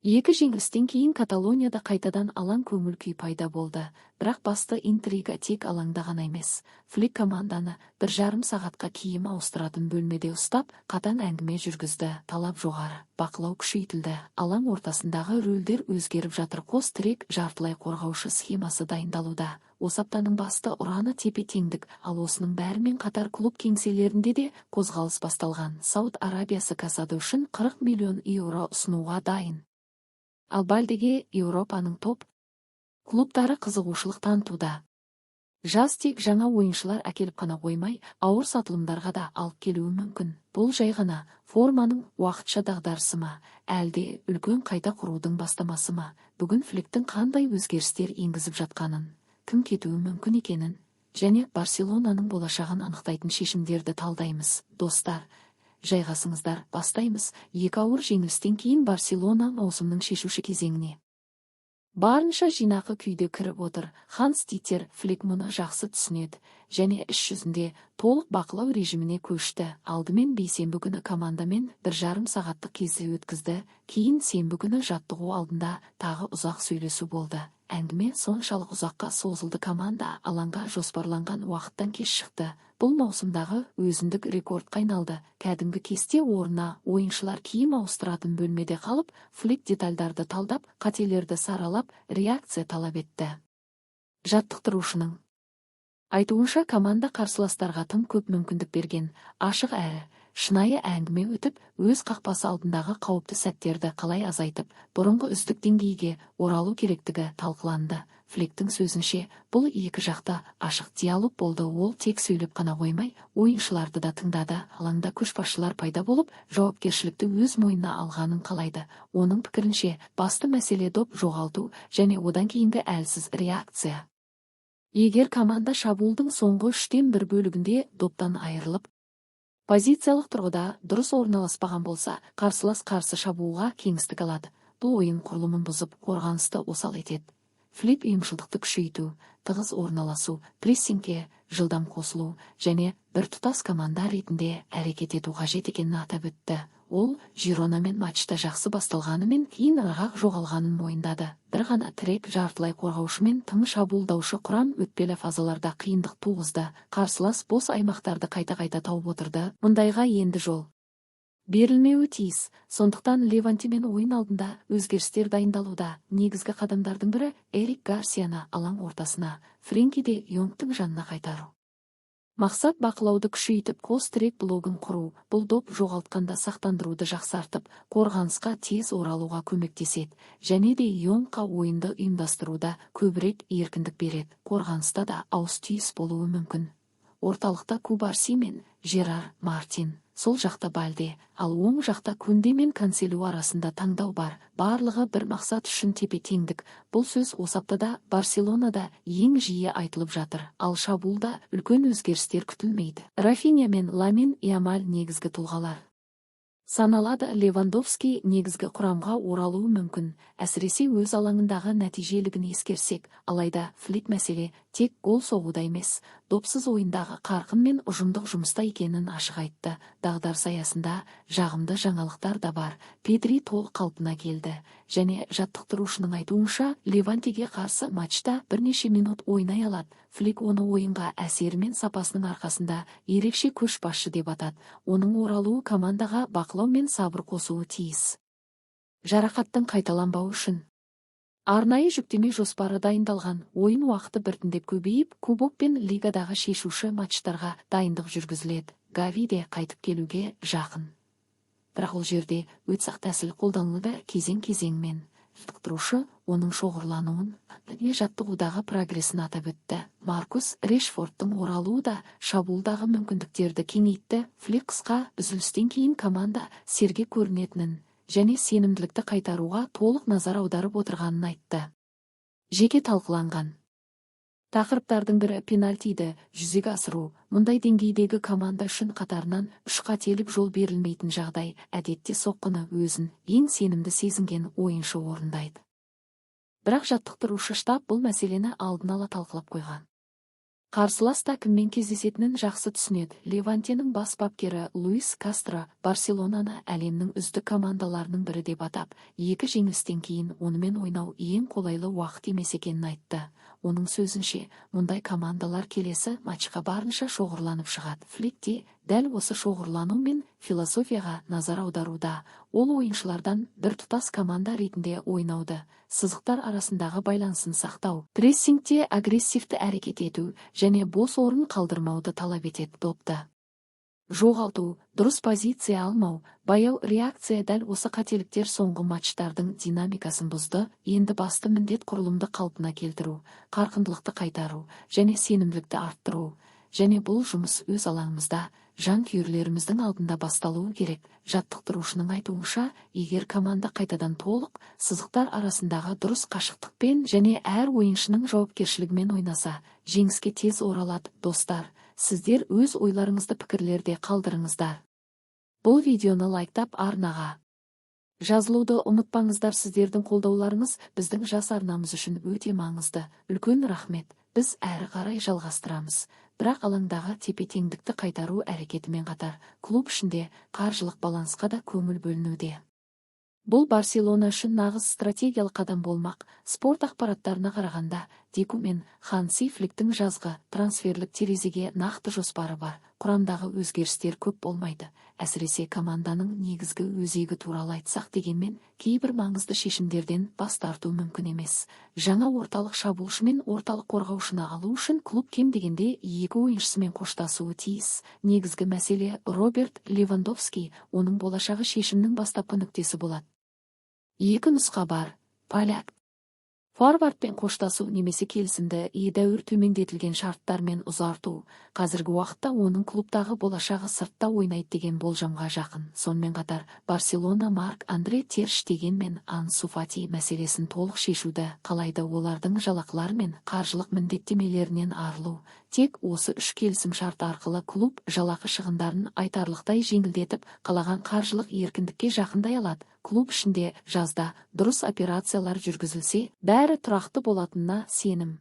Екі жеңілістен кейін Каталонияда қайтадан алаң көңіл күй пайда болды. Бірақ басты интрига тек алаңда ғана емес. Флик команданы 1,5 сағатқа киім ауыстыратын бөлмеде ұстап, қатаң әңгіме жүргізді. Талап жоғары, бақылау күшейтілді. Алаң ортасындағы рөлдер өзгеріп жатыр. Қос тірек жартылай қорғаушы схемасы дайындалуда. Осы аптаның басты ұраны тепе-теңдік, ал осының бәрімен қатар клуб кеңселерінде де қозғалыс басталған. Сауд Арабиясы Касадо үшін 40 миллион еуро ұсынуға дайын. Ал Бальдеге Еуропаның топ клубтары қызығушылық танытуда. Жаз тек жаңа ойыншылар әкеліп қана қоймай, ауыр сатылымдарға да алып келуі мүмкін. Бұл жай ғана форманың уақытша дағдарысы ма, әлде үлкен қайта құрудың бастамасы ма? Бүгін Фликтің қандай өзгерістер енгізіп жатқанын, кім кетуі мүмкін екенін және Барселонаның болашағын анықтайтын шешімдерді талдаймыз. Достар, жайғасыңыздар, бастаймыз. Екі ауыр жеңілістен кейін Барселона маусымның шешуші кезеңіне барынша жинақы күйде кіріп отыр. Ханс Дитер Флик мұны жақсы түсінеді және іс жүзінде толық бақылау режиміне көшті. Алдымен бейсенбі күні командамен 1,5 сағаттық кездесу өткізді. Кейін сенбі күні жаттығу алдында тағы ұзақ сөйлесу болды. Әңгіме соншалық ұзаққа созылды, команда алаңға жоспарланған уақыттан кеш шықты. Бұл маусымдағы өзіндік рекордқа айналды. Кәдімгі кесте орнына ойыншылар киім ауыстыратын бөлмеде қалып, Флик детальдарды талдап, қателерді саралап, реакция талап етті. Жаттықтырушының айтуынша, команда қарсыластарға тым көп мүмкіндік берген. Ашық әрі шынайы әңгіме өтіп, өз қақпасы алдындағы қауіпті сәттерді қалай азайтып, бұрынғы үздік деңгейге оралу керектігі талқыланды. Фликтің сөзінше, бұл екі жақта ашық диалог болды. Ол тек сөйлеп қана қоймай, ойыншыларды да тыңдады. Алаңда көшбасшылар пайда болып, жауапкершілікті өз мойнына алғанын қалайды. Оның пікірінше, басты мәселе доп жоғалту және одан кейінгі әлсіз реакция. Егер команда шабуылдың соңғы 1/3 бөлігінде доптан айырылып, позициялық тұрғыда дұрыс орналаспаған болса, қарсылас қарсы шабуылға кеңістік алады. Бұл ойын құрылымын бұзып, қорғанысты осал етеді. Флик ұйымшылдықты күшейту, тығыз орналасу, прессингке жылдам қосылу және біртұтас команда ретінде әрекет ету қажет екенін атап өтті. Ол Жиронамен матчта жақсы басталғанымен кейін ырғақ жоғалғанын мойындады. Бір ғана тірек жартылай қорғаушымен тың шабуылдаушы құрам өтпелі фазаларда қиындық туғызды. Қарсылас бос аймақтарды қайта-қайта тауып отырды. Мұндайға енді жол берілмеуі тиіс. Сондықтан Левантимен ойын алдында өзгерістер дайындалуда. Негізгі қадамдардың бірі Эрик Гарсияны алаң ортасына, Френки де Йонгтың жанына қайтару. Мақсат бақылауды күшейтіп, қос тірек блогын құру. Бұл доп жоғалтқанда сақтандыруды жақсартып, қорғанысқа тез оралуға көмектеседі. Және де Йонгқа ойынды ұйымдастыруда көбірек еркіндік береді. Қорғаныста да ауыс-түйіс болуы мүмкін. Орталықта Кубарси мен Жерар Мартин, сол жақта Бальде, ал оң жақта Күнде мен Канселу арасында таңдау бар. Барлығы бір мақсат үшін тепе-теңдік. Бұл сөз осы аптада Барселонада ең жиі айтылып жатыр. Ал шабуылда үлкен өзгерістер күтілмейді. Рафиня мен Ламин Ямаль негізгі тұлғалар саналады. Левандовски негізгі құрамға оралуы мүмкін, әсіресе өз алаңындағы нәтижелігін ескерсек. Алайда Флик мәселе тек гол соғуда емес, допсыз ойындағы қарқын мен ұжымдық жұмыста екенін ашық айтты. Дағдарыс аясында жағымды жаңалықтар да бар. Педри толық қалпына келді және жаттықтырушының айтуынша, Левантиге қарсы матчта бірнеше минут ойнай алады. Флик оны ойынға әсері мен сапасының арқасында ерекше көшбасшы деп атады. Оның оралуы командаға бақылау мен сабыр қосуы тиіс. Жарақаттың қайталанбауы үшін арнайы жүктеме жоспары дайындалған. Ойын уақыты біртіндеп көбейіп, кубок пен лигадағы шешуші матчтарға дайындық жүргізіледі. Гави де қайтып келуге жақын. Бірақ ол жерде өтсақ тәсіл қолданылды. Кезең-кезеңмен жаттықтырушы оның шоғырлануын және жаттығудағы прогресін атап өтті. Маркус Решфордтың оралуы да шабуылдағы мүмкіндіктерді кеңейтті. Флик қысқа үзілістен кейін команда сергек көрінетінін және сенімділікті қайтаруға толық назар аударып отырғанын айтты. Жеке талқыланған тақырыптардың бірі пенальтиді жүзеге асыру. Мұндай деңгейдегі команда үшін қатарынан 3 қателік жол берілмейтін жағдай. Әдетте соққыны өзін ең сенімді сезінген ойыншы орындайды. Бірақ жаттықтырушы штаб бұл мәселені алдын ала талқылап қойған. Қарсылас та кіммен кездесетінін жақсы түсінеді. Левантенің бас бапкері Луис Кастро Барселонаны әлемнің үздік командаларының бірі деп атап, екі жеңілістен кейін онымен ойнау ең қолайлы уақыт емес екенін айтты. Оның сөзінше, мұндай командалар келесі матчқа барынша шоғырланып шығады. Флик те дәл осы шоғырлану мен философияға назар аударуда. Ол ойыншылардан біртұтас команда ретінде ойнауды, сызықтар арасындағы байланысын сақтау, прессингте агрессивті әрекет ету және бос орын қалдырмауды талап етеді. Допты жоғалту, дұрыс позиция алмау, баяу реакция дәл осы қателіктер соңғы матчтардың динамикасын бұзды. Енді басты міндет құрылымды қалпына келтіру, қарқындылықты қайтару және сенімділікті арттыру. Және бұл жұмыс өз алаңымызда, жанкүйерлеріміздің алдында басталуы керек. Жаттықтырушының айтуынша, егер команда қайтадан толық, сызықтар арасындағы дұрыс қашықтықпен және әр ойыншының жауапкершілігімен ойнаса, жеңіске тез оралады. Достар, сіздер өз ойларыңызды пікірлерде қалдырыңыздар. Бұл видеоны лайктап арнаға жазылуды ұмытпаңыздар. Сіздердің қолдауларыңыз біздің жас арнамыз үшін өте маңызды. Үлкен рахмет. Біз әрі қарай жалғастырамыз. Бірақ алаңдағы тепе-теңдікті қайтару әрекетімен қатар, клуб ішінде қаржылық балансқа да көңіл бөлінуде. Бұл Барселона үшін нағыз стратегиялық қадам болмақ. Спорт ақпараттарына қарағанда, Деку мен Ханси Фликтің жазғы трансферлік терезеге нақты жоспары бар. Құрамдағы өзгерістер көп болмайды. Әсіресе команданың негізгі өзегі туралы айтсақ, дегенмен кейбір маңызды шешімдерден бас тарту мүмкін емес. Жаңа орталық шабуылшы мен орталық қорғаушыны алу үшін клуб кем дегенде екі ойыншысымен қоштасуы тиіс. Негізгі мәселе Роберт Левандовски, оның болашағы шешімнің бастапқы нүктесі болады. Екі нұсқа бар. Поляк форвардпен қоштасу немесе келісімді едәуір төмендетілген шарттармен ұзарту. Қазіргі уақытта оның клубтағы болашағы сыртта ойнайды деген болжамға жақын. Сонымен қатар, Барселона Марк-Андре Тер Штеген мен Ансу Фати мәселесін толық шешуді қалайды. Олардың жалақылар мен қаржылық міндеттемелерінен арылу. Тек осы үш келісім шарт арқылы клуб жалақы шығындарын айтарлықтай жеңілдетіп, қалаған қаржылық еркіндікке жақындай алады. Клуб ішінде жазда дұрыс операциялар жүргізілсе, бәрі тұрақты болатынына сенім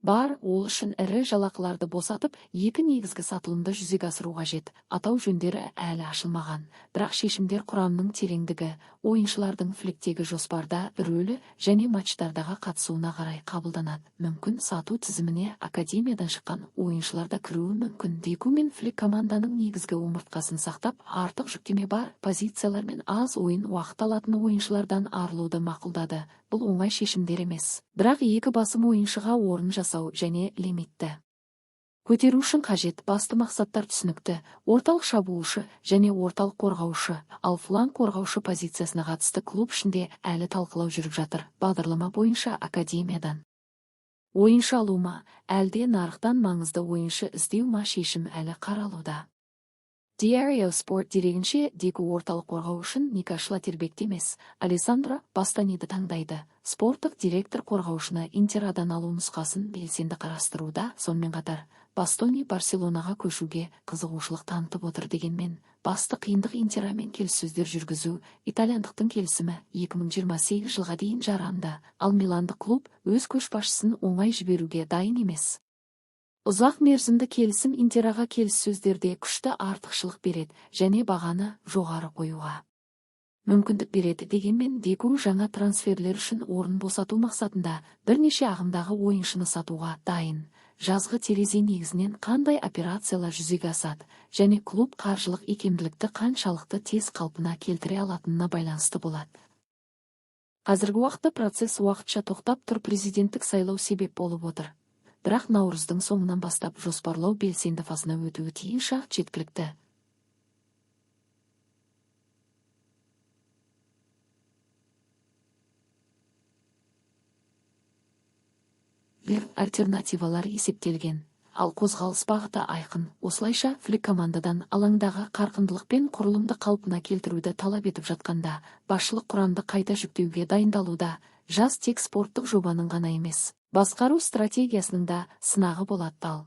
бар. Ол үшін ірі жалақыларды босатып, екі негізгі сатылымды жүзеге асыру қажет. Атау жөндері әлі ашылмаған, бірақ шешімдер құрамның тереңдігі, ойыншылардың Фликтегі жоспарда рөлі және матчтардағы қатысуына қарай қабылданады. Мүмкін сату тізіміне академиядан шыққан ойыншылар да кіруі мүмкін. Деку мен Флик команданың негізгі омыртқасын сақтап, артық жүктеме бар позициялар мен аз ойын уақыт алатын ойыншылардан арылуды мақұлдады. Бұл оңай шешімдер емес. Бірақ екі басым ойыншыға орын жасау және лимитті көтеру үшін қажет. Басты мақсаттар түсінікті: орталық шабуылшы және орталық қорғаушы, ал фланг қорғаушы позициясына қатысты клуб ішінде әлі талқылау жүріп жатыр. Бағдарлама бойынша академиядан ойыншы алу ма, әлде нарықтан маңызды ойыншы іздеу ма, шешім әлі қаралуда. Diario Sport дерегінше, Деку орталық қорғау үшін Ника Шлатербекті емес, Алессандро Бастаниді таңдайды. Спорттық директор қорғаушыны Интерадан алу нұсқасын белсенді қарастыруда. Сонымен қатар, Бастони Барселонаға көшуге қызығушылық танытып отыр. Дегенмен, басты қиындық Интерамен келіссөздер жүргізу. Итальяндықтың келісімі 2028 жылға дейін жарамды, ал Миландық клуб өз көшбасшысын оңай жіберуге дайын емес. Ұзақ мерзімді келісім Интераға келіссөздерде күшті артықшылық береді және бағаны жоғары қоюға мүмкіндік береді. Дегенмен, Деку жаңа трансферлер үшін орын босату мақсатында бірнеше ағымдағы ойыншыны сатуға дайын. Жазғы терезе негізінен қандай операциялар жүзеге асады және клуб қаржылық икемділікті қаншалықты тез қалпына келтіре алатынына байланысты болады. Қазіргі уақытта процесс уақытша тоқтап тұр. Президенттік сайлау себеп болып отыр. Бірақ наурыздың соңынан бастап жоспарлау белсенді фазына өтуі тиіс. Шарт жеткілікті. Альтернативалар есептелген, ал қозғалыс бағыты айқын. Осылайша, Флик командадан алаңдағы қарқындылық пен құрылымды қалпына келтіруді талап етіп жатқанда, басшылық құрамды қайта жүктеуге дайындалуда. Жас тек спорттық жобаның ғана емес, басқару стратегиясының да сынағы болады.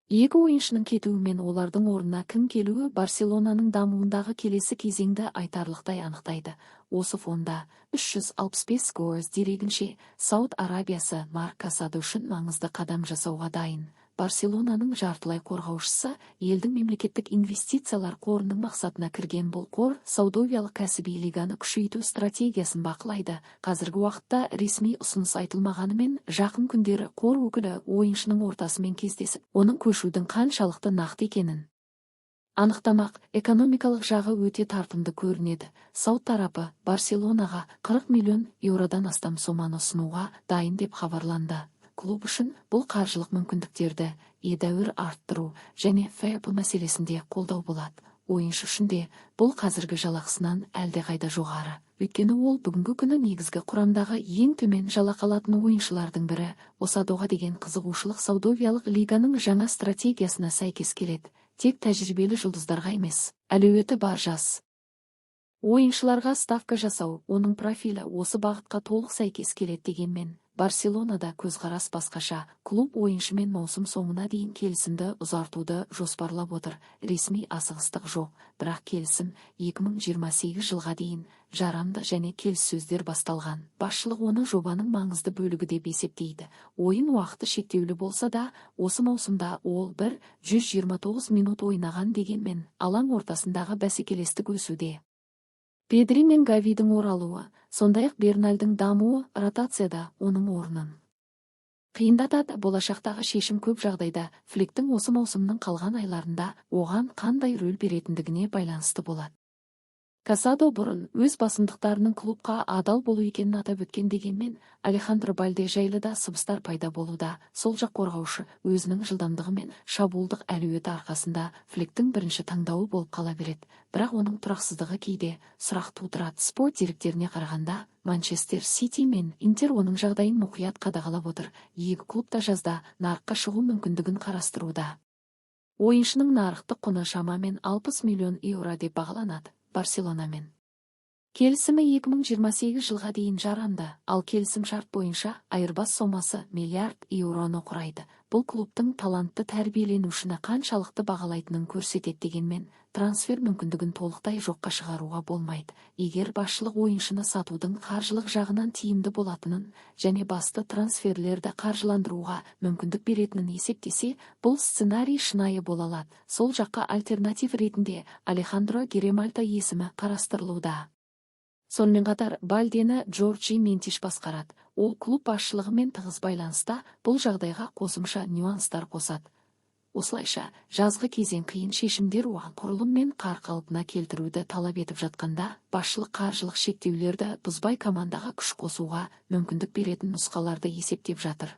Екі ойыншының кетуімен олардың орнына кім келуі Барселонаның дамуындағы келесі кезеңді айтарлықтай анықтайды. Осы фонда 365 Goals дерегінше, Сауд Арабиясы Марк Касадо үшін маңызды қадам жасауға дайын. Барселонаның жартылай қорғаушысы, елдің мемлекеттік инвестициялар қорының мақсатына кірген бұл қор Саудовиялық кәсіби лиганы күшейту стратегиясын бақылайды. Қазіргі уақытта ресми ұсыныс айтылмағанымен, жақын күндері қор өкілі ойыншының ортасымен кездесіп, оның көшудің қаншалықты нақты екенін анықтамақ. Экономикалық жағы өте тартымды көрінеді. Сауд тарапы Барселонаға 40 миллион еуродан астам соманы ұсынуға дайын деп хабарланды. Клуб үшін бұл қаржылық мүмкіндіктерді едәуір арттыру және ФЭП мәселесінде қолдау болады. Ойыншы үшін де бұл қазіргі жалақысынан әлдеқайда жоғары. Өйткені ол бүгінгі күні негізгі құрамдағы ең төмен жалақы алатын ойыншылардың бірі. Осадоға деген қызығушылық Саудовиялық лиганың жаңа стратегиясына сәйкес келеді. Тек тәжірибелі жұлдыздарға емес, әлеуеті бар жас ойыншыларға ставка жасау, оның профилі осы бағытқа толық сәйкес келеді дегенмен, Барселонада көзқарас басқаша. Клуб ойыншымен маусым соңына дейін келісімді ұзартуды жоспарлап отыр. Ресми асығыстық жоқ, бірақ келісім 2028 жылға дейін жарамды және келіссөздер басталған. Басшылық оны жобаның маңызды бөлігі деп есептейді. Ойын уақыты шектеулі болса да, осы маусымда ол 129 минут ойнаған дегенмен, алаң ортасындағы бәсекелестік өсуде. Педри мен Гавидің оралуы, сондай-ақ Бернальдың дамуы ротацияда оның орнын қиындатады. Болашақтағы шешім көп жағдайда Фликтің осы маусымның қалған айларында оған қандай рөл беретіндігіне байланысты болады. Касадо бұрын өз басымдықтарының клубқа адал болу екенін атап өткен дегенмен, Алехандро Балде жайлы да сыбыстар пайда болуда. Сол жақ қорғаушы өзінің жылдамдығы мен шабуылдық әлеуеті арқасында Фликтің бірінші таңдауы болып қала береді. Бірақ оның тұрақсыздығы кейде сұрақ тудырады. Спорт деректеріне қарағанда, Манчестер Сити мен Интер оның жағдайын мұқият қадағалап отыр. Екі клуб та жазда нарыққа шығу мүмкіндігін қарастыруда. Ойыншының нарықтық құны шамамен 60 миллион еуро деп бағаланады. Барселонамен келісімі 2028 жылға дейін жарамды, ал келісім шарт бойынша айырбас сомасы миллиард еуроны құрайды. Бұл клубтың талантты тәрбиеленушіні қаншалықты бағалайтынын көрсетеді дегенмен, трансфер мүмкіндігін толықтай жоққа шығаруға болмайды. Егер басшылық ойыншыны сатудың қаржылық жағынан тиімді болатынын және басты трансферлерді қаржыландыруға мүмкіндік беретінін есептесе, бұл сценарий шынайы бола алады. Сол жаққа альтернатив ретінде Алехандро Геремальто есімі қарастырылуда. Сонымен қатар Бальдені Джорджи Ментиш басқарады. Ол клуб басшылығымен тығыз байланыста, бұл жағдайға қосымша нюанстар қосады. Осылайша, жазғы кезең қиын шешімдер оған құрылым мен қалпына келтіруді талап етіп жатқанда, басшылық қаржылық шектеулерді бұзбай командаға күш қосуға мүмкіндік беретін нұсқаларды есептеп жатыр.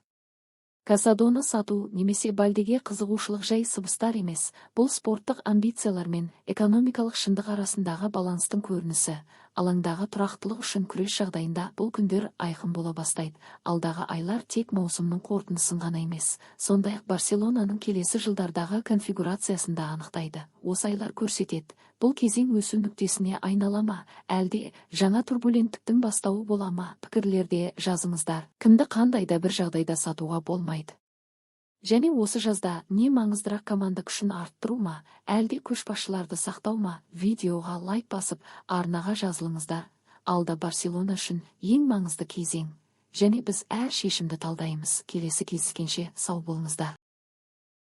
Касадоны сату немесе Бальдеге қызығушылық жай сыбыстар емес, бұл спорттық амбициялар мен экономикалық шындық арасындағы баланстың көрінісі. Алаңдағы тұрақтылық үшін күрес жағдайында бұл күндер айқын бола бастайды. Алдағы айлар тек маусымның қорытындысын ғана емес, сондай-ақ Барселонаның келесі жылдардағы конфигурациясында анықтайды. Осы айлар көрсетеді, бұл кезең өсу нүктесіне айнала ма, әлде жаңа турбуленттіктің бастауы бола ма? Пікірлерде жазыңыздар. Кімді қандай да бір жағдайда сатуға болмайды? Және осы жазда не маңыздырақ, команда күшін арттыру ма, әлде көшбасшыларды сақтау ма? Видеоға лайк басып, арнаға жазылыңыздар. Алда Барселона үшін ең маңызды кезең. Және біз әр шешімді талдаймыз. Келесі кездескенше сау болыңыздар.